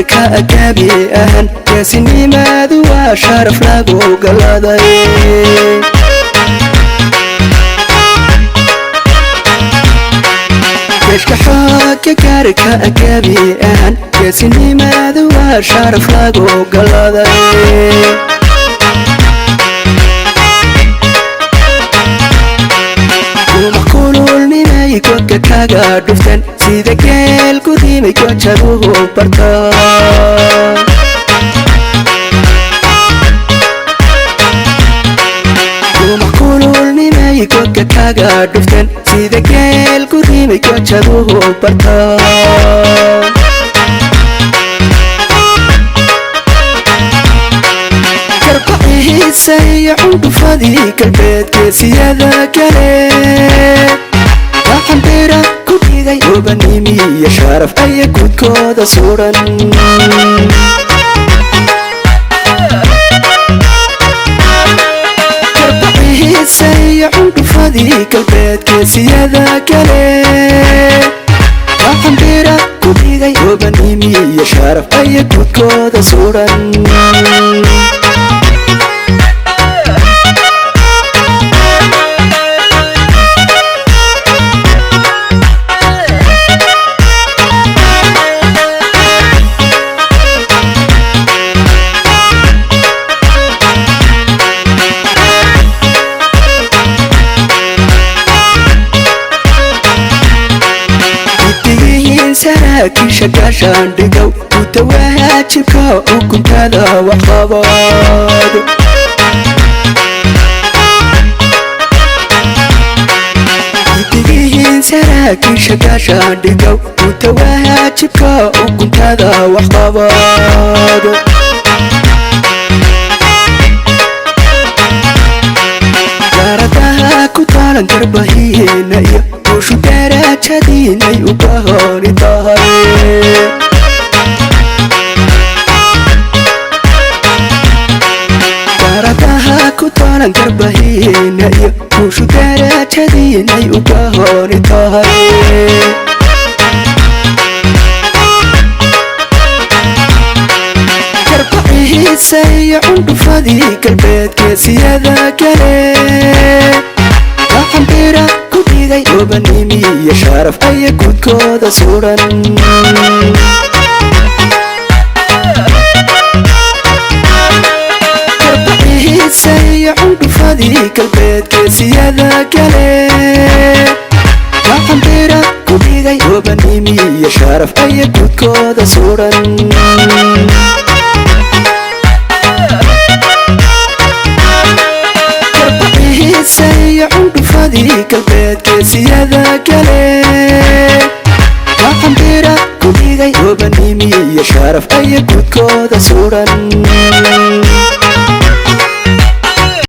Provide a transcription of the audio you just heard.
gaarka gabi ahan geesinimaadu waa sharaf lagu galaday geeshka xooga gaarka gabi ahan geesinimaadu waa sharaf lagu galaday godka kaga dhuftan sida geel ku rimay gojaduhu barta kululnimay godka kaga dhuftan sida geel ku rimay gojaduhu barta garbaciisay cundhufadii galbeed geesiyada kale xambira ku dhigay obanimi iyo sharaf ay gudkooda suran garbaciisay cundhufadii galbeed geesiyada kale xambira ku dhigay obanimi iyo sharaf ay gudkooda suran saraakiisha gaashaan dhigow guta waajibka xukuntada waxqabad idigihiin saraakiisha gaashaan dhigow guta waajibka xukuntada waxqabad gaaradaha ku taalan garbahiina iyo ushu darajadiinay u bahooni tahay gaaradaha ku taalan garbahiina iyo ushu darajadiinay u bahooni tahay garbaciisay cundhufadii galbeed geesiyada kale xambira ku dhigay obanimi iyo sharaf ay gudkooda suran garbaciisay cundhufadii galbeed geesiyada kale xambira ku dhigay obanimi iyo sharaf ay gudkooda suran cundhufadii galbeed geesiyada kale xambira ku dhigay obanimi iyo sharaf ay gudkooda suran